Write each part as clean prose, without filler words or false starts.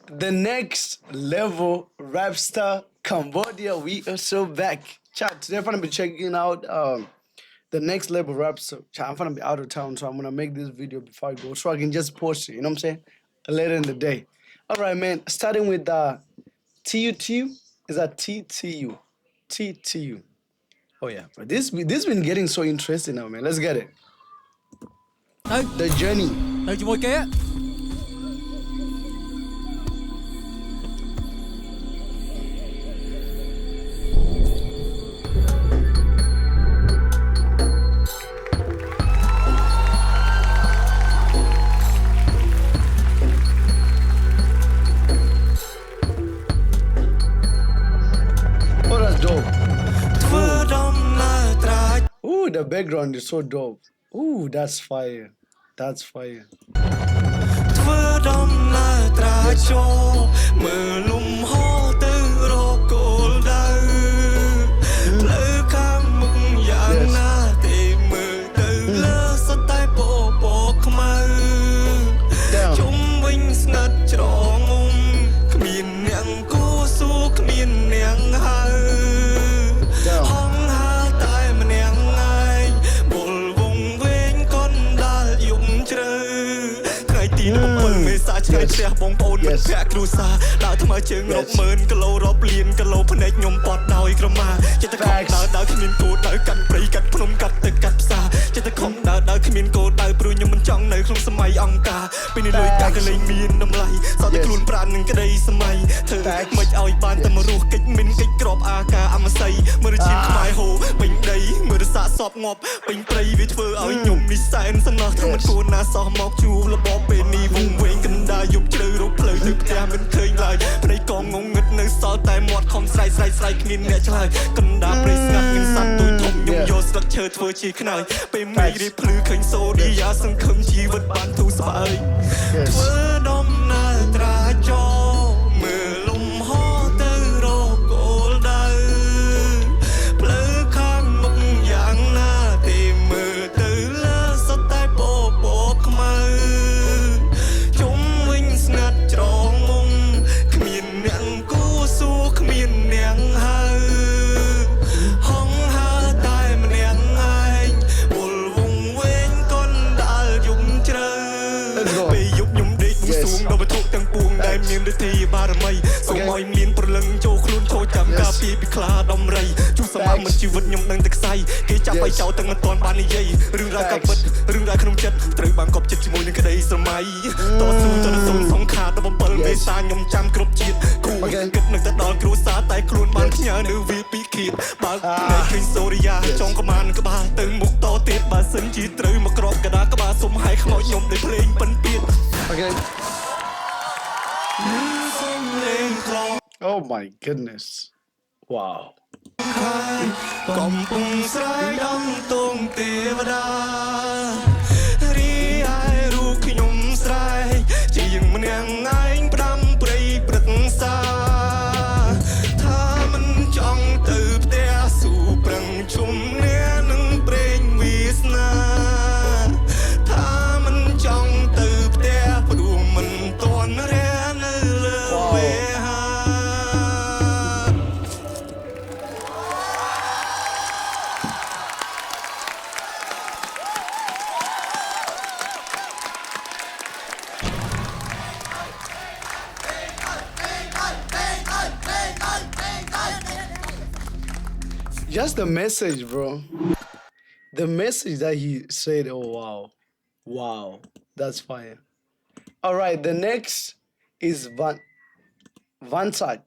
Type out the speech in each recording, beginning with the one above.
the next level rap star Cambodia. We are so back. Chat, today I'm gonna be checking out the next level rap star. Chat, I'm gonna be out of town, so I'm gonna make this video before I go so I can just post it, you know what I'm saying? Later in the day. Alright man, starting with TUTU. Is that TTU? TTU. Oh yeah, but this been getting so interesting now, man. Let's get it. The journey. នៅជាមួយគេ Oh, that's dope. Ooh, the background is so dope. Ooh, that's fire. That's fire. ធ្វើដំណើរត្រាចូលមើលលំហទៅរកគោលដៅផ្លូវខាងមុខយ៉ាងណាទេមើលទៅលើសុទ្ធតែពពកខ្មៅជុំវិញស្ងាត់ច្រងុំគ្មានអ្នកគូសួរគ្មានអ្នកហៅហងហើតែម្នាក់ឯងបុលវងវែងកណ្ដាលយំជ្រៅថ្ងៃទី17មេសាឆ្ងាយផ្ទះបងប្អូនមិត្តភក្តិគ្រួសារដើរថ្មើរជើងរាប់ម៉ឺនគីឡូរាប់លានគីឡូភ្នែកខ្ញុំពត់ដោយក្រមាចិត្តតែខំដើរគ្មានគោលដៅកាត់ព្រៃកាត់ភ្នំកាត់ទឹកកាត់ផ្សារចិត្តតែខំដើរគ្មានគោលដៅព្រោះខ្ញុំមិនចង់នៅក្នុងសម័យអង្គការពេលនេះលុយកាក់ក៏លែងមានតម្លៃសតតែខ្លួនប្រាណនឹងក្តីសម័យធ្វើមិនឲ្យបានតែមករស់កិច្ចមិនកិច្ចក្របអាការអមស័យមើលឈាមខ្មែរហូរពេញដីមើលរសាសពងាប់ពេញព្រៃវាធ្វើឲ្យខ្ញុំនេះសែនសំណោះថាមិនគួរណាសោះមកជួបលបពេលនេះវងវែងកណ្ដាលយប់ជ្រៅរកផ្លូវទៅផ្ទះមិនឃើញឡើយព្រៃកងងងឹតនៅសល់តែមាត់ខំស្រែកគ្មានអ្នកឆ្លើយកណ្ដាលព្រៃស្ងាត់មានសត្វទូចធំខ្ញុំយកស្លឹកឈើធ្វើជាខ្នើយពេលមេឃរៀបភ្លឺឃើញសូឌីយ៉ាសង្ឃឹមជីវិតបានទូស្បើយធ្វើដំណើរត្រាចូលមើលលំហទៅរកគោលដៅផ្លូវខាងមុខយ៉ាងណាទេមើលទៅលើសុទ្ធតែពពកខ្មៅជុំវិញស្ងាត់ច្រងមុំគ្មានអ្នកគូសួរគ្មានអ្នកហៅហងហើតែម្នាក់ឯងវល់វងវែងកណ្ដាលយំជ្រៅពេលយប់ខ្ញុំដេកបួងសួងដល់វត្ថុទាំងពួងដែលមានឫទ្ធិបារមីសូមឲ្យមានព្រលឹងចូលខ្លួនឈរចាំការពារពីខ្លាដំរីជួសមមិនជីវិតខ្ញុំដឹងតែខ្សែគេចាប់ឲ្យចោលទាំងមិនទាន់បាននិយាយរឿងរ៉ាវកាប់ពិតរឿងរ៉ាវក្នុងចិត្តត្រូវបានកប់ចិត្តជាមួយនឹងក្តីស្រមៃតស៊ូទៅសុំសង្ខារ17មេសាខ្ញុំចាំគ្រប់ជាតិគូគិតនឹងទៅដល់គ្រួសារតែខ្លួនបានផ្ញើនៅវាពីខៀតបើកភ្នែកឃើញសូរិយាចង់ក្បានក្បាលទៅមុខតទៀតបើសិនជាត្រូវមកក្របកដាក្បាលសុំឲ្យខ្មោចខ្ញុំដោយភ្លេងពិនទៀត Okay. Oh my goodness. Wow. កំពុងស្រ័យដំទងទេវតារីឯរូបខ្ញុំស្រែកជាងម្នាក់ឯងផ្ដាំព្រៃព្រឹក្សាថាមិនចង់ទៅផ្ទះស៊ូប្រឹងជុំអ្នកនឹងព្រេងវាសនាថាមិនចង់ទៅផ្ទះព្រោះមិនទាន់រានៅលើវេហា Just the message, bro. The message that he said, oh wow. Wow. That's fire. Alright, the next is Vansak.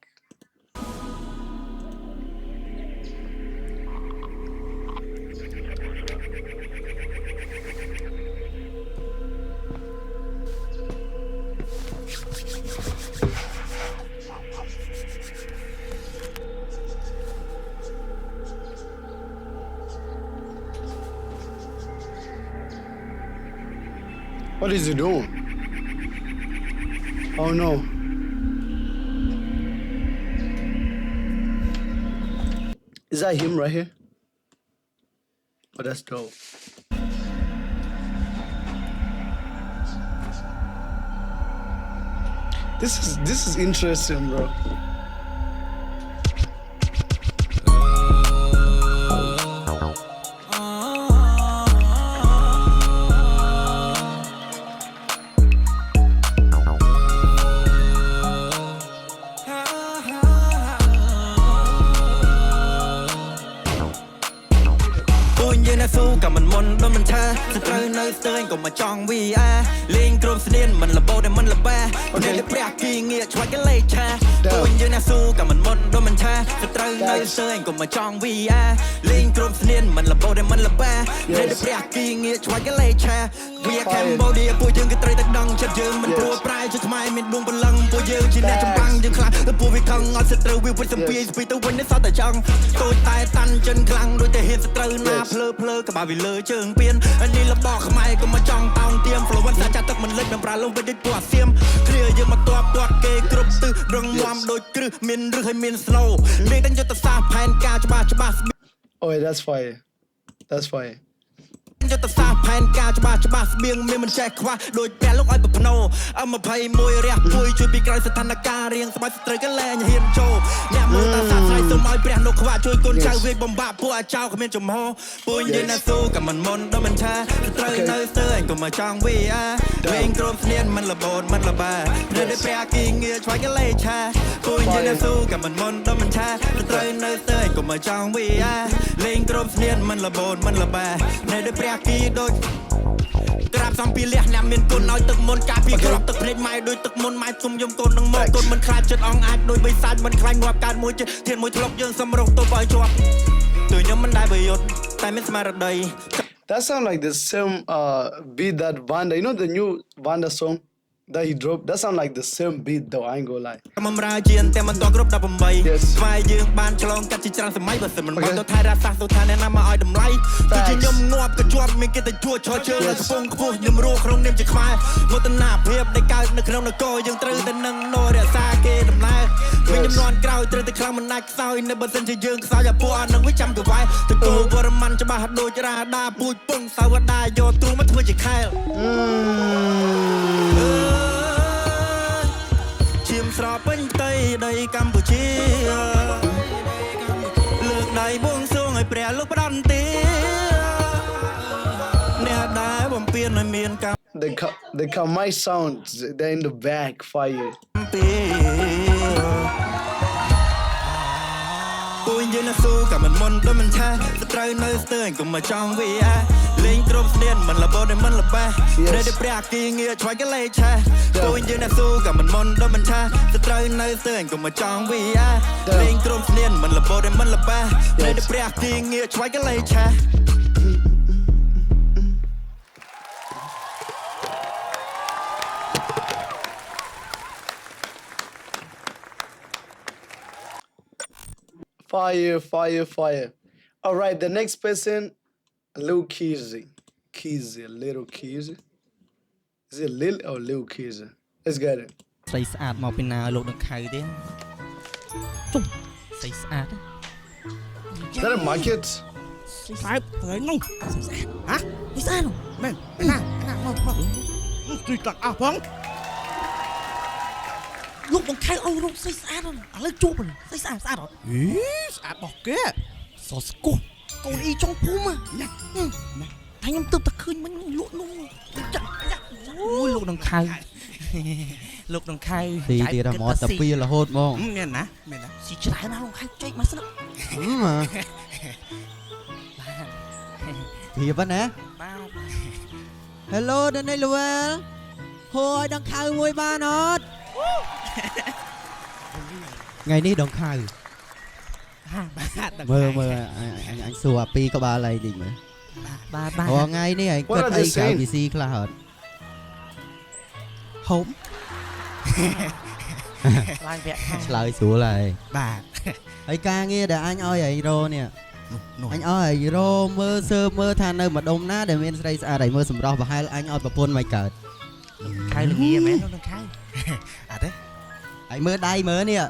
What is he doing? Oh no. Is that him right here? Oh, that's dope. This is interesting, bro. Su cả mình môn đôi mình tha sẽ trời nơi tươi còn mà tròn vì a liên gồm sẽ điên mình là bồ để mình là ba nên để bẹt kỳ nghĩa cho cái lấy cha tôi như na su cả mình môn đôi mình tha sẽ trời nơi tươi còn mà tròn vì a liên gồm sẽ điên mình là bồ để mình là ba nên để bẹt kỳ nghĩa cho cái lấy cha vì Cambodia bùi dương cái trời tắc đằng chất dương mình bùa prai cho mai mình đuông bần lăng bùi dương chỉ nên trong băng dương khlang tôi bùi vì khăng ngọn sẽ trời vì với sâm pi vì tôi quên đến sao tại trăng tôi tai tan chân khlang đôi tay hiện sẽ trời na plơ cả bà vì lơ trường biên anh đi là bỏ không ai cũng mà trong tao tiêm flowวัน xa cha tức mình lên bằng ra lông với đích quả xiêm clear dương mà toa kê group tư rừng mom đôi cử miền rừng hay miền snow nên đánh cho ta xa pan ca cho ba Oh, wait, that's fire. That's fire. จะตัดสาแผนการจะบ้าเบียงมีมันแจกว่าโดยแปลลูกอ้อยแบบพโนเอามาพายมวยเรียกปุยช่วยปีกลายสถานการณ์เรียงสบายสตรีกันแลอย่าเฮียนโจเนี่ยมือตาสาใส่สมอยเปลี่ยนนกขวาช่วยคนชายเวกบ่มบ้าผู้อาเจ้าขมิ้นจมโฮปุยยืนสู้กับมันมนแล้วมันแท้สตรีเนื้อเสื้อก็มาจองวีอาเวงกรมเนียนมันระบนมันระบาเดินได้แปลกีเงี้ยช่วยกันเลยแช่ปุยยืนสู้กับมันมนแล้วมันแท้สตรีเนื้อเสื้อก็มาจองวีอาเวงกรมเนียนมันระบนมันระบาเดินได้แปลกีโดยกราบสามปีเลี้ยน้ำเมียนกุนเอาตึกมนกาปีกรอบตึกเพลงไม้โดยตึกมนไม้ซุ่มยมกนนังโมกนมันคลายจนอ่องอาจโดยใบสานมันคลายงวบการมวยเทียนมวยทะลกยังสมรองตัวบอยจวบตัวยังมันได้ประโยชน์แต่ไม่สมาร์ทใด That sound like the same beat that Vanda, you know the new Vanda song that he dropped? That sound like the same beat though, I ain't gonna lie. มันราเจียนแต่มันตัวกรบดับใบไฟยืงบานฉลองกันจิตรังสมัยบัดเสมันบอลตัวไทยราษาตัวไทยแนะนำมาอ้อยดำไล่ตัวจีนยมงวบกระจวบมีกิตจั่วชอเชื่อเลยฟงขบยมรู้ครองเนียมจะควายโมตนาเพียบในกายในขนมนโกยังตรึงแต่นังโนเรียซาเกดำไล่มีจำนวนกล่าวตรึงแต่ครั้งมันนักเศร้าในบัดเซนจะยืงสาวอย่าปัวนังวิจำกับไว้ตะโกวรมันจะมาหัดโดยจะราดาปุยปงสาวดาโยตรูมันทั่วจะแค่ชิมสระเป็นไตในกัมพูชีเลือกได้บวงสรวงให้แปรลูกประดันตีเนี่ยได้ผมเปลี่ยนให้เมียนกัม The Kamai sounds, they're in the back, fire. ปีปุยยืนสู้กับมันมนแล้วมันแท้สตรีเนื้อเสื้อก็มาจองวีอาเล่นกรมเนียนมันระเบิดในมันระบายได้ได้แปลกีเงี้ยช่วยกันเลยแช่ปุยยืนสู้กับมันมนแล้วมันแท้สตรีเนื้อเสื้อก็มาจองวีอาเล่นกรมเนียนมันระเบิดในมันระบายได้ได้แปลกีเงี้ยช่วยกันเลยแช่ Fire, fire, fire. All right, the next person, Lil Kizzy. Kizzy, Little Kizzy. Is it Lil or Lil Kizzy? Let's get it. ใส่สะอาดមកពីណាលោកនឹងខៅទេជុំใส่สะอาด Is that a market? ស្អាតហើយនោះហ៎នេះស្អាតនោះមែនណាមកជួយតាក់អស់ផងលោកបង្ខៅឲ្យលោកស្អាតឥឡូវជួបស្អាតស្អាតអត់អីស្អាតរបស់គេសស្គោះកូនអ៊ីចុងភូមិណាតែខ្ញុំទើបតែឃើញមិញលក់នោះចាក់អូយលោកនឹងខៅលោកនឹងខៅ ទីទៀតដល់មកតាពីរហូតហ្មង មែនណាស៊ីច្រើនណាស់លោកខៅចែកមកស្នឹក ធៀបណា បាទ Hello ដល់នេះ Lowell ហូឲ្យដង្ខៅមួយបានអត់ថ្ងៃនេះដង្ខៅ បាទ មើលអញសួរអាពីរក្បាលអីតិចមើល បាទបាទ អូថ្ងៃនេះឯងគិតអីក្រៅពីស៊ីខ្លះអត់ ហូបឡើងវគ្គខាង ឆ្លើយស្រួលហើយ បាទ ហើយការងារដែលអញឲ្យឯងរនេះ នោះ អញឲ្យឯងរមើលសើបមើលថានៅម្ដុំណាដែលមានស្រីស្អាតឲ្យមើលសម្រស់ប្រហែលអញឲ្យប្រពន្ធមិនកើត ខៅល្ងាមែនលោកនឹងខៅ អត់ទេ ហើយមើលដៃមើលនេះ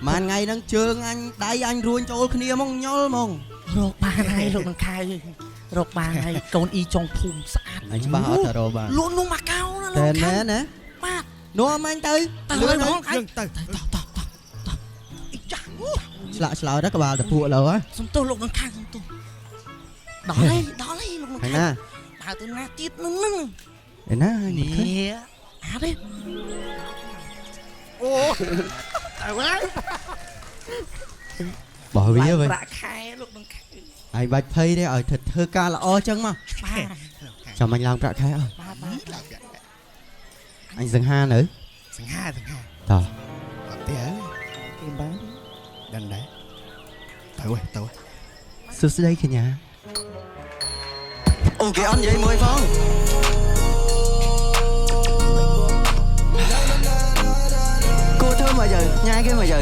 ម៉ានថ្ងៃហ្នឹងជើងអញដៃអញរួញចូលគ្នាហ្មងញល់ហ្មង រកបានហើយលោកនឹងខៅរកបានហើយកូនអ៊ីចុងភូមិស្អាត អញច្បាស់អត់ថារកបាន លក់នោះមកកៅណា តែណែណា បាទ នាំអញទៅ ទៅ លឿ ហើយ ន ហ្ម ទៅ ងទៅអីចាស់ ឆ្លាក់ឆ្លោយដល់ក្បាលទៅពួកលើហ៎ សំទោសលោកនឹងខាងសំទោសដល់ហើយលោកនឹង ហើយ ខាង ណា បើទៅណាទៀតនឹង ឯណា នេះ ឃើញ អាទេអូទៅហើយ បោះវាវិញ ប្រាក់ខែលោកនឹងខាង ឯងបាច់ភ័យទេឲ្យធ្វើការល្អចឹងមក បាទ ចាំអញឡើងប្រាក់ខែអើ បាទ អញសង្ហានៅ សង្ហា តោះ អត់ទេហើយគេបានដឹងដែរទៅ សួស្ដីកញ្ញា អូគេអត់និយាយមួយផងគូធ្វើមកយើញ៉ាយគេមកយើ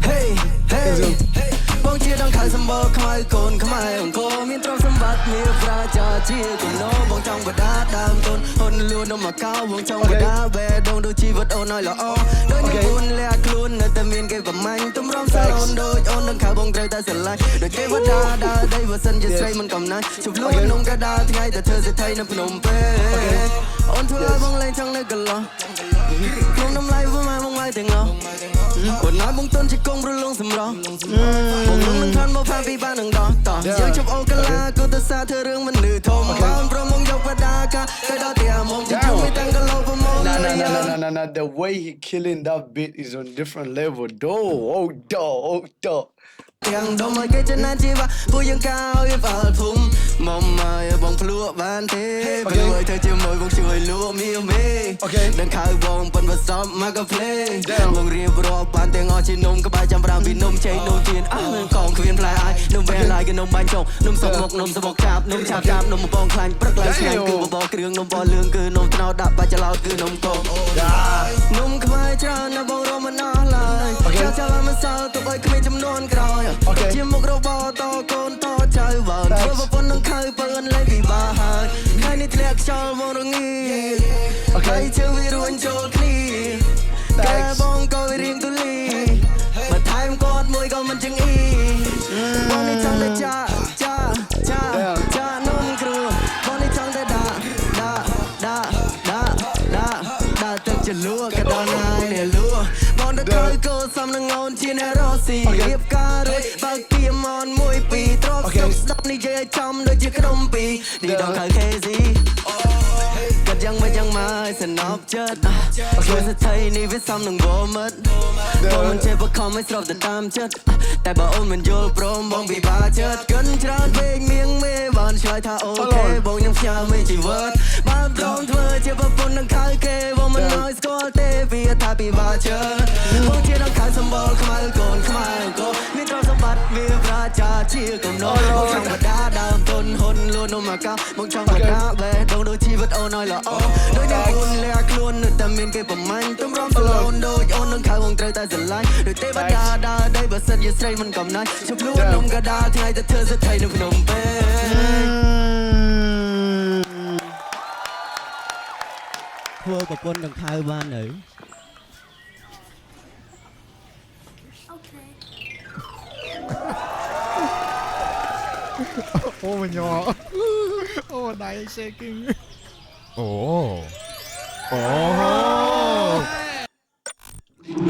Hey hey បងជាដងខៅសម្បល់ខ្មៅកូនខ្មែរអង្គរមានទ្រព្យសម្បត្តិមានប្រជាជាគំនោបងចង់បដាដើមទុនហ៊ុនលួននំមកកៅបងចង់បដាបែដងដូចជីវិតអូនឲ្យល្អដូចខ្ញុំអូនលះខ្លួននៅតែមានគេប្រមាញ់ទំរំសារអូនដូចអូននឹងខៅបងត្រូវតែស្រឡាញ់ដូចទេវតាដើរដីបើសិនជាស្រីមិនកំណាញ់ជុំលួនក្នុងកដាថ្ងៃតែធ្វើសេដ្ឋីនៅភ្នំពេញអូនធ្វើឲ្យបងលែងចង់នៅកន្លោះក្នុងដំឡៃបងមកមកទាំងអស់អូនណាបងទុនជាកងប្រលងសម្រស់បងនឹងខានមកផាពីបាននឹងដោះតោះយើងជប់អូកលាក៏ទៅសារធ្វើរឿងមិនលឺធំបងប្រមងយកបដាកាទៅដល់ទីអាមកជុំមិនតាំងកលោប្រមង Nah. The way he killing that beat is on different level. Though. ទាំងដុំឲ្យគេចំណានជីវ៉ាពួកយើងកោយបាល់ភូមិមកមកបងភ្លក់បានទេព្រោះឲ្យथेជាមួយបងជួយលក់មីមីនឹងខៅបងប៉ុនបសំមកកាផ្លេបងរៀបរាប់បានទាំងអស់ជានំក្បែរចាំ5ពីនំជ័យនំទៀនអើកងគ្មានផ្លែអាយនំវែងឡាយក៏នំបាញ់ចុកនំសុកមុខនំសបុកចាប់នំឆាប់ចាប់នំបងខ្លាញ់ព្រឹកឡើងឆ្ងាញ់គឺបបរគ្រឿងនំបលឿងគឺនំត្នោតដាក់បាច់ចលោតគឺនំកងនំខ្មែរច្រើនណាបងរមមិនអស់ឡើយចាំមិនសល់ទុកឲ្យគ្មានចំនួនក្រោយជាមុខរបរតកូនតចៅបើធ្វើប្រពន្ធនឹងខៅពើនលេងពិបាកហើយថ្ងៃនេះធ្លាក់ខ្យល់មករងាហើយជើងវារួញចូលគ្នាតែបងក៏រៀងទូលីបើថែមគាត់មួយក៏មិនចង្អីបងនេះចង់តែចានំគ្រូបងនេះចង់តែដាក់ទឹកចលួក៏ដល់ណាយនេះលួបងទៅក្រោយក៏សំនឹងអូនជាអ្នករស់ស៊ីរៀបការរួចបើគៀមអនមួយពីរទ្រព្យសុខស្ដាប់និយាយចំដូចជាក្រុមពីរនេះដល់ខៅ KZ កាត់យ៉ាងមិនយ៉ាងមកសណប់ចិត្តជួយស្ថិនេះវាសំនឹងវមិតបងមិនចេះបខំឲ្យស្របទៅតាមចិត្តតែបើអូនមិនយល់ព្រមបងពិបាកចិត្តកិនច្រើនពេកមៀងមេបានឆ្លើយថាអូខេបងខ្ញុំផ្ញើមេជីវិតបានព្រមធ្វើជាប្រពន្ធនឹងខៅគេបងមិនឲ្យស្គាល់ទេវាថាពិបាកចិត្តបងជាដល់ខៅសម្បល់ខ្មៅកូនខ្មែរអង្គរមានទ្រព្យសម្បត្តិមានប្រជាជាកំណត់បងចង់បដាដើមទុនហ៊ុនលួននំមកកៅបងចង់បដាបែដងដូចជីវិតអូនឲ្យល្អដូចអ្នកអូនលះខ្លួននៅតែមានគេប្រមាញ់ទំរំសឡូនដូចអូននឹងខៅបងត្រូវតែស្រឡាញ់ដូចទេវតាដើរដីបើសិនជាស្រីមិនកំណាញ់ជុំលួននំកដាថ្ងៃទៅធ្វើសេដ្ឋីនៅភ្នំពេញ ធ្វើប្រពន្ធនឹងខៅបាននៅ អូញ៉អូដៃ shaking អូ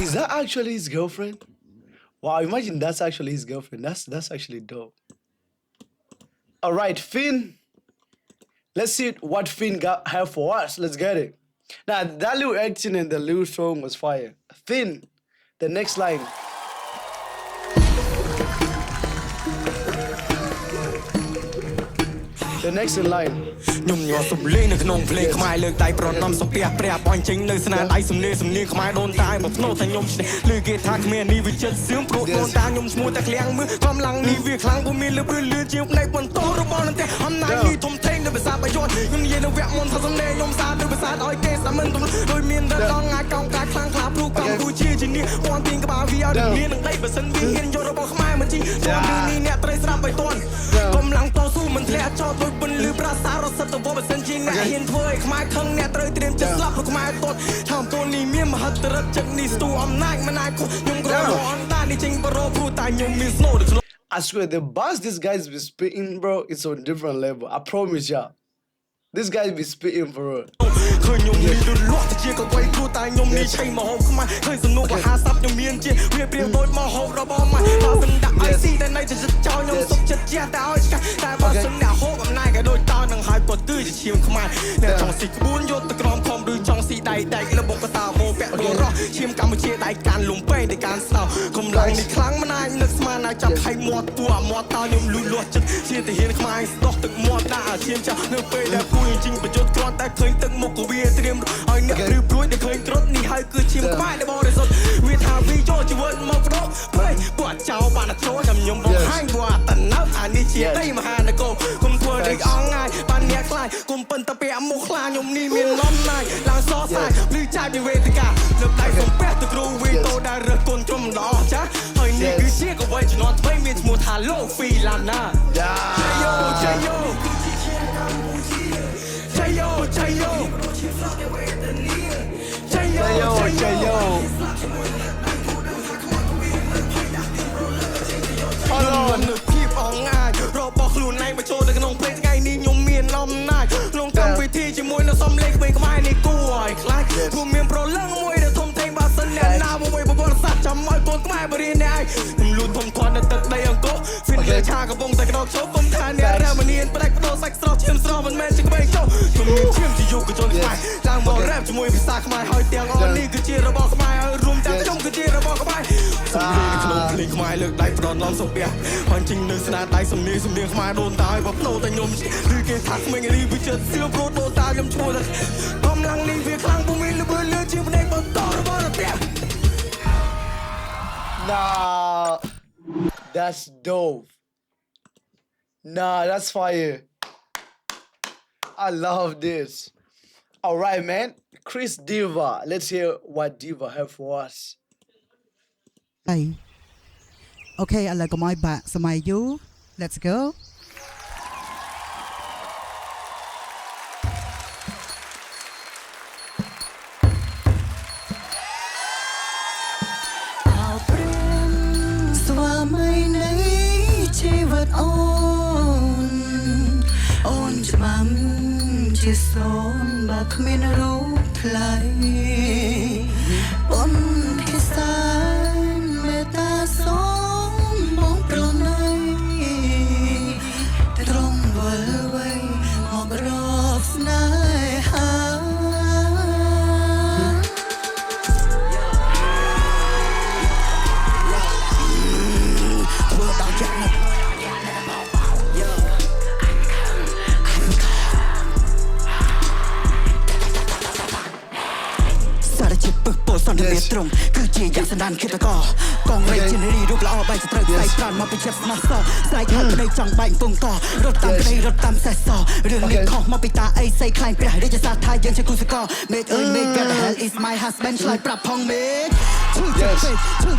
Is that actually his girlfriend? Wow, imagine that's actually his girlfriend. That's actually dope. All right, Finn. Let's see what Finn have for us. Let's get it. Now, that little acting and the little song was fire. Finn, the next line. The next in line. ខ្ញុំញ័រសំលេងនៅក្នុងភ្លេងខ្មែរលើកដៃប្រណំសំពះព្រះបអញ្ចេញនៅស្នាដៃសំលេងសំនៀងខ្មែរដូនតាមកភ្នោតែខ្ញុំឈ្នះលើគេថាគ្មាននេះវាចិត្តសឿមព្រោះដូនតាខ្ញុំឈ្មោះតែក្លៀងមើលកម្លាំងនេះវាខ្លាំងពុំមានលឺព្រឺលឿនជាងផ្នែកបន្តរបស់នឹងតែអំណាចនេះធំធេងដោយភាសាបាយ័នខ្ញុំនិយាយនៅវគ្គមុនថាសំលេងខ្ញុំសារដោយភាសាឲ្យគេសាមិនទំដោយមានរដងអាចកោងកាខ្លាំងខ្លាព្រោះកម្ពុជាជានេះពំទៀងក្បាលវាឲ្យមាននឹងដីបើសិនវាហ៊ានយករបស់ខ្មែរមកជីជន់នេះអ្នកត្រូវស្រាប់ឲ្យតន់កម្លាំងតស៊ូមិនធ្លាក់ចោលដោយពន្លឺប្រាសាររសិទ្ធវបើសិនជាអ្នកហ៊ានធ្វើឲ្យខ្មែរខឹងអ្នកត្រូវត្រៀមចិត្តស្លាប់ព្រោះខ្មែរតន់ថាអំពូលនេះមានមហិទ្ធិឫទ្ធិចិត្តនេះស្ទូអំណាចមិនអាចខុសខ្ញុំក្រអនតានេះចេញបរោព្រោះតែខ្ញុំមានស្នូ I swear, the bars this guys be spitting, bro, it's on different level. I promise y'all. This guy be spitting for real. ឃើញខ្ញុំនេះលូតលាស់ទៅជាកវីគ្រូតែខ្ញុំនេះឆៃមហោបខ្មែរឃើញសំណួរ50ខ្ញុំមានជាវាព្រៀងដូចមហោបរបស់ម៉ាក់បើមិនដាក់អីស៊ីតែនៅតែចិត្តចោលខ្ញុំសុខចិត្តជាតែឲ្យឆ្កាស់តែបើសិនអ្នកហូបអំណាចក៏ដូចតើនឹងហើយគាត់គឺជាឈាមខ្មែរអ្នកចង់ស៊ីក្បួនយកទៅក្រំខំឬចង់ស៊ីដៃដែកលបុកកតាមោពាក់បរោះឈាមកម្ពុជាដៃកាន់លំពេងតែកាន់ស្តោកម្លាំងនេះខ្លាំងមិនអាចនឹកស្មានអាចចាប់ឲ្យមាត់ទួមាត់តើខ្ញុំលូតលាស់ចិត្តជាទាហានខ្មែរស្ដោះទឹកមាត់ដាក់អាឈាមចាស់នៅពេលដែលគួយជីងប្រយុទ្ធគ្រាន់តែឃើញទឹកមុខក៏វាត្រៀមឲ្យអ្នកព្រឿព្រួយដែលឃើញត្រុតនេះហើយគឺឈាមខ្មែរដែលបរិសុទ្ធវាថាវាយកជីវិតមកប្រដកព្រៃពួកចៅបានចូលខ្ញុំបង្ហាញពួកតណៅអានេះជាដីមហានគរគុំធ្វើដូចអងងាយបានអ្នកខ្លាយគុំពិនតពាក់មុខខ្លាខ្ញុំនេះមានលំណាយឡើងសរសៃលឺចាយពីវេទិកាលើកដៃសំពះទៅគ្រូវីតូដែលរើសកូនក្រុមល្អចាហើយនេះគឺជាកវីជំនាន់ថ្មីមានឈ្មោះថាលោកហ្វីឡាណាឆៃយោឆៃយោឆៃយោឆៃយោឆៃយោឆៃយោខ្ញុំនៅភាពអងងាយរបស់ខ្លួនឯងមកចូលទៅក្នុងភ្លេងថ្ងៃនេះខ្ញុំមានអំណាចក្នុងកម្មវិធីជាមួយនៅសំឡេងក្មេងខ្មែរនេះគួរឲ្យខ្លាចព្រោះមានប្រលឹងមួយដែលធំធេងបើសិនអ្នកណាមួយបបរសាស្ត្រចាំឲ្យកូនខ្មែរបរិញ្ញាឯងខ្ញុំលូតធំធាត់នៅទឹកដីអង្គរហ្វីនលើឆាកំពុងតែកដោកជោគគុំថាអ្នករ៉ាមនីនផ្ដាច់បដោសាច់ស្រស់ឈាមស្រស់មិនមែនជាក្មេងចុះខ្ញុំមានឈាមជាយុគជនខ្មែរឡើងមករ៉ាប់ជាមួយភាសាខ្មែរហើយទាំងអស់នេះគឺជារបស់ខ្មែរហើយរួមទាំងខ្ញុំគឺជារបស់ខ្មែរសំលេងក្នុងភ្លេងខ្មែរលើកដៃផ្ដន់ឡំសំពះបានជិញនៅស្នាដៃសំនៀងខ្មែរដូនតាឲ្យបផ្លោតែខ្ញុំឬគេថាក្មេងរីវិចិត្រសៀវប្រូដូនតាខ្ញុំឈ្មោះថាកម្លាំងនេះវាខ្លាំងពុំមានល្បឿនលឿនជាផ្នែកបន្តរបស់ប្រទេស Nah, that's dope. Nah, that's fire. I love this. All right, man. Chris Diva. Let's hear what Diva have for us. ហើយអូខេឥឡូវកុំឲ្យបាក់សម័យយូរ Let's go ជាសូនបើគ្មានរូបថ្លៃអូនភាសាមេតាសូមបងប្រណីត្រង់វិលវៃមករកស្នេហាធ្វើដល់យ៉ាងណាសន្តិភាពត្រង់គឺជាយ៉ាងសណ្ដានគិតកកងរៃជានារីរូបល្អបែកត្រូវស្អែកប្រានមកពីចិត្តស្មោះសរស្អែកហើយប្តីចង់បែកពងករត់តាមប្តីរត់តាមសេះសរឿងនេះខុសមកពីតាអីសៃខ្លាញ់ព្រះរាជសារថាយើងជាគូសកលមេឃអើយមេឃ Where the hell is my husband ឆ្លើយប្រាប់ផងមេឃឈឺ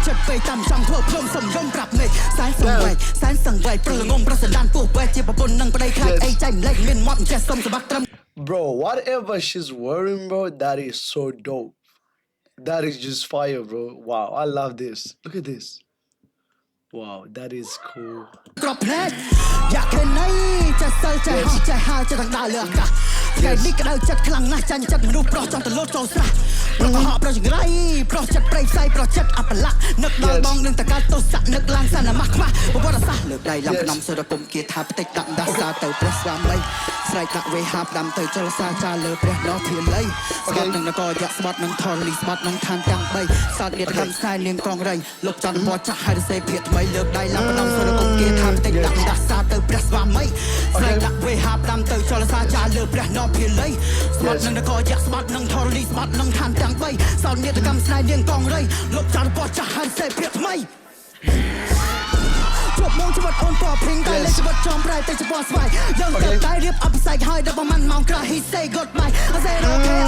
ចិត្តពេកតាមចង់ធ្វើព្រមសំយំប្រាប់មេឃសែនសង្វេគព្រលងងប្រសណ្ដានពោះបែកជាប្រពន្ធនឹងប្តីខ្លាចអីចែកម្លេចមានមាត់ចេះសុំសម្បត្តិត្រឹម Bro, whatever she's wearing, bro, that is so dope. That is just fire, bro. Wow, I love this. Look at this. Wow, that is cool. ក្របភ្នែកយ៉ាខេណៃចេះសិលចេះហោះចេះហើចេះទាំងដើរលើអាកាសថ្ងៃនេះក្តៅចិត្តខ្លាំងណាស់ចាញ់ចិត្តមនុស្សប្រុសចង់ទៅលោតចូលស្រះប្រកបប្រុសចង្រៃប្រុសចិត្តប្រៃផ្សៃប្រុសចិត្តអបលាក់នឹកដល់បងនឹងតកាទោសៈនឹកឡើងសន្មះខ្មាស់បវរសាសលើកដៃឡើងក្នុងសុរគុំគាថាផ្ទិចដាក់ដាសាទៅព្រះស្វាមីស្រែកដាក់វេហាប់ដាំទៅចលសាចាលើព្រះដោះធាលីស្បត់នឹងនគរយៈស្បត់នឹងធរលីស្បត់នឹងឋានទាំង3សតនេតកម្មខ្សែនាងកងរៃលោកច័ន្ទពណ៌ចាស់ហើយរសេភៀថ្មីលើកដៃឡើងក្នុងសុរគុំគាថាផ្ទិចដាក់ដាសាទៅព្រះស្វាមីស្រែកដាក់វេហាប់ដាំទៅចលសាចាលើព្រះដោះធាលីស្បត់នឹងនគរយៈស្បត់នឹងធរលីស្បត់នឹងឋានទាំង3សតនេតកម្មខ្សែនាងកងរៃលោកច័ន្ទពណ៌ចាស់ហើយរសេភៀថ្មីជប់មកជីវិតអូនពណ៌ព្រីងតែលេជីវិតចំប្រែតែជាពណ៌ស្វាយយើងទៅតែរៀបអបផ្សាយហើយដល់ប្រហែលម៉ោងក្រោយ he say goodbye I said okay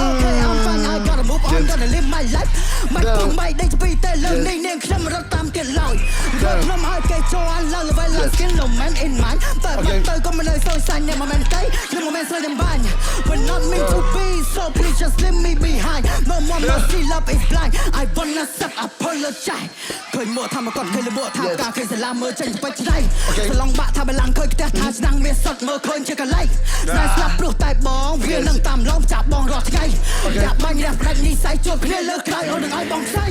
I'm fine I gotta move on gonna live my life មិនពុំបីដេកពីតែលើនេះនាងខ្ញុំរត់តាមទៀតឡើយរត់ខ្ញុំឲ្យគេចូលអានឡើង level like skin no man in mind តែមិនទៅក៏មិននៅសោយសាញ់នៅ moment តែខ្ញុំ moment ស្រីទាំងបាញ់ but not me to be so please just leave me behind no more mercy love is blind I wanna stop apologize ឃើញមកថាមកគាត់ឃើញលបថាការឃើញសាលាមើលចេញ បច្ច័យសឡងបាក់ថាបលាំងឃើញផ្ទះថាឆ្នាំងមានសុតមើលឃើញជាកន្លែងស្នេហ៍ស្លាប់ព្រោះតែបងវានឹងតាមឡងចាប់បងរាល់ថ្ងៃយ៉ាប់បាញ់រះផ្ដាច់និស័យជួបគ្នាលើក្រោយអូននឹងឲ្យបងខ្សែ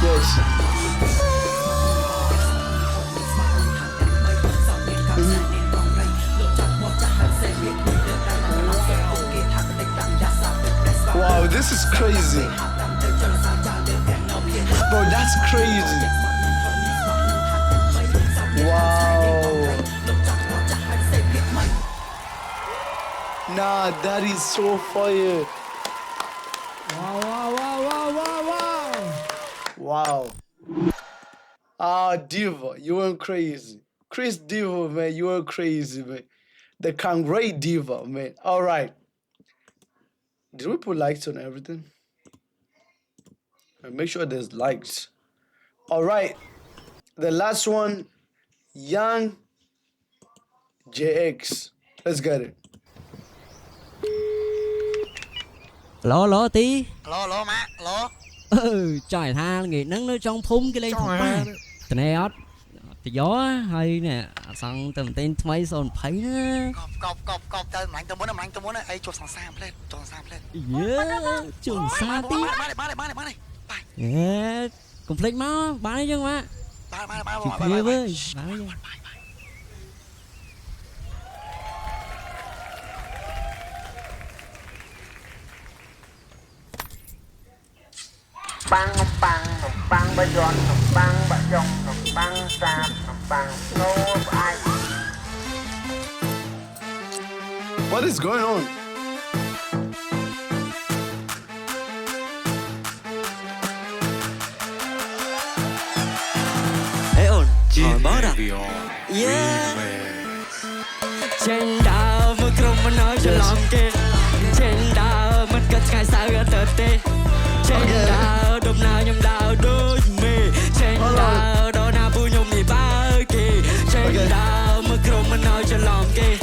Yes. Wow, this is crazy. Bro, that's crazy. Wow. Nah, that is so fire. Wow. Ah, Diva, you went crazy. Chris Diva, man, you were crazy, man. The Kangray Diva, man. All right. Did we put likes on everything? Make sure there's likes. All right. The last one, Young JX. Let's get it. ឡឡទី ឡឡម៉ាក់ឡ ចង់ឲ្យថាងាយហ្នឹងនៅtrongភូមិគេលេងធំប៉ាត្នេះអត់ទៅយកហើយនេះសង់ទៅមែនថ្មី020ណាកប់ទៅម្លាញ់ទៅមុនអីជួបសង្សារផ្លេតជួបសង្សារផ្លេត យេជួបសាទី បាន កុំភ្លេចមកបានអីចឹងម៉ាក់គ្នាវើយបានអី ปังบะยอนปังบะยองปังสามปังโน้ไอ What is going on? Ê ổn chị bớt à Yeah Trên đảo mưa krông mà nói cho lòng kê Trên đảo mất cất ngày sao gỡ tờ tê Trên đảo đêm nào nhầm đảo đôi mê Trên đảo đó nào vui nhung thì ba kì Trên đảo mưa krông mà nói cho lòng kê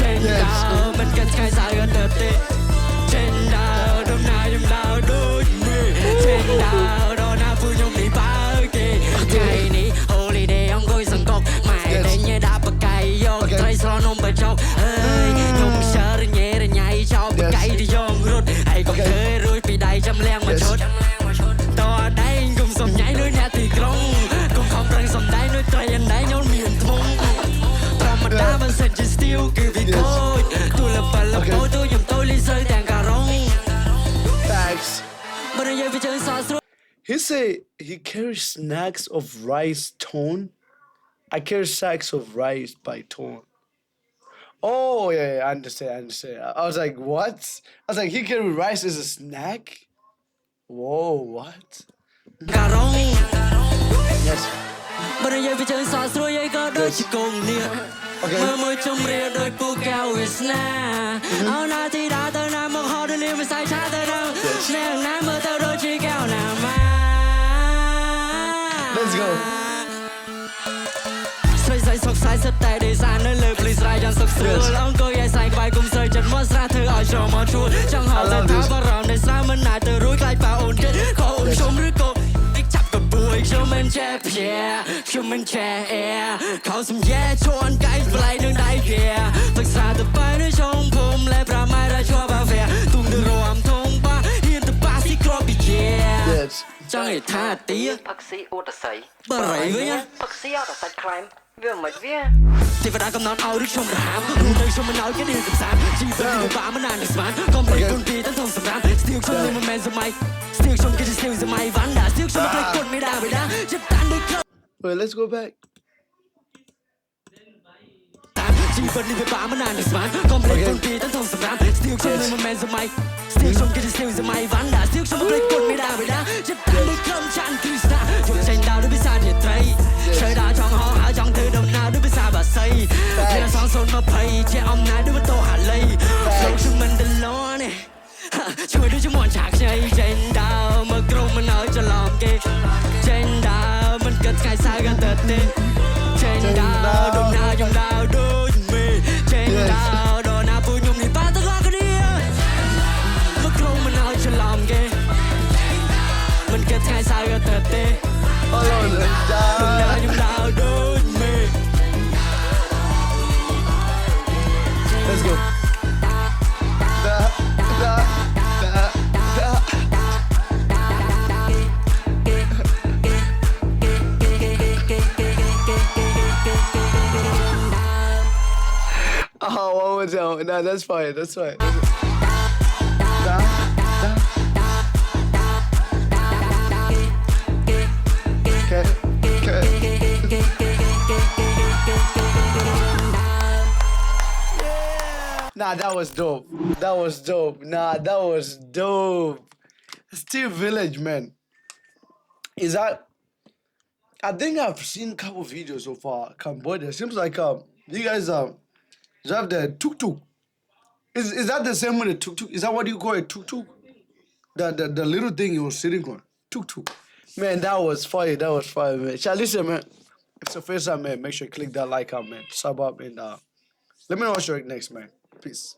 Trên đảo mất cất ngày sao gỡ tờ tê Trên đảo đêm nào nhầm đảo đôi mê Trên đảo đó nào vui nhung thì ba kì Ngày ní holiday ông ngồi sân cốc Mày đến như đã bật cây vô Thấy sao nông bà chọc Ơi nhung sợ rồi nhẹ rồi nhảy cho bật cây đi vô rút Hãy còn thế rồi bị đầy chăm len mà chốt Tòa đây cùng sống nhảy nơi nhà thì krong Cùng không răng sống đáy nơi trời anh đáy nhôn miền thùng Và mà đá vẫn sân trên still cứ vì thôi Tôi là bà lập bối tôi dùng tôi ly rơi đàn cà rong Facts. Mà đây về chơi xa xưa He said he carries snacks of rice tone. I carry sacks of rice by tone. Oh yeah, I understand. I was like, what? I was like, he carry rice as a snack? Whoa, what? cà rong Yes. Mà đây về chơi xa xưa vậy có đôi chỉ cùng nè Mơ mơ trong rìa đôi cô cao huyết na Áo na thì đã tới nam một họ đơn liêu mà sai cha tới đâu Nàng nam mơ tao đôi chỉ cao nào mà Let's go. Xoay sọc sai sắp tay để ra nơi lời please ra dàn sọc sửa Ông cô dạy xanh bài cùng rơi chân mất ra thử ở cho mò chua Chẳng họ lên tháo vào rào để xa mình nại từ rúi lại vào ổn kết Khó ổn trông rứa cô Tích chắp cặp bùi cho mình che yeah Cho mình che yeahเขาxâm yeah cho anh cái lại đường đáy yeah Thật xa từ bay nơi trong phùm lẽ ra mai ra cho bà về Tung từ rô ẩm thông ba Hiên từ ba xí crop yeah Yes. Chẳng hề tha tía พักซีโอตะใส Bà rảy với nhá พักซีเอาตะใสคลายវាមិនវា Thì phải đã cầm nón ao đức trong rám Rùi đây cho mình nói cái điều cầm sám Chỉ phải đi bá mà nàn được smart Còn play con kỳ tấn thông sầm rám Still trong lên mà men giờ mày Still trong cái still giờ mày ván đã Still trong play con mày đà vậy đã Chất tán đôi club Wait, let's go back. Chỉ phải đi bá mà nàn được smart Còn play con kỳ tấn thông sầm rám Still trong lên mà men giờ mày Still trong cái still giờ mày ván đã Still trong play con mày đà vậy đã Chất tán đôi club chan Krishna Dùng tranh đào đôi biết xa nhiệt tray Trời đã trong họ hả trong thứ đồng nào đôi biết xa bà xây Nên là sáng sôn mà phây Che ông nái đôi biết tô hả lây Lâu chúng mình tên lo nèជួយដូចជាមន់ឆាខ្ញីចេញដើរមកក្រុមមិនឲ្យច្រឡំគេចេញដើរមិនគិតថ្ងៃសៅរ៍ក៏ទៅទេចេញដើរដំណើរខ្ញុំដើរដូចមេចេញដើរដល់ណាពួកខ្ញុំនេះបានទាំងអស់គ្នាមកក្រុមមិនឲ្យច្រឡំគេមិន គេថ្ងៃសៅរ៍ក៏ទៅទេ Hold on. ខ្ញុំដើរដូចមេឃ Let's go. Da, da, da, da. Oh, one more time. Nah, that's fine. That's fine. Da, da. Okay, okay. Nah, that was dope. That was dope. Nah, that was dope. Steve Village, man. Is that? I think I've seen a couple videos so far. Cambodia seems like you guys you have the tuk tuk. Is that the same with the tuk tuk? Is that what you call it, tuk tuk? The little thing you were sitting on, tuk tuk. Man, that was fire. That was fire, man. Listen, man. If it's the first time, man, make sure you click that like out, man. Sub up and let me know what you're next, man. Peace.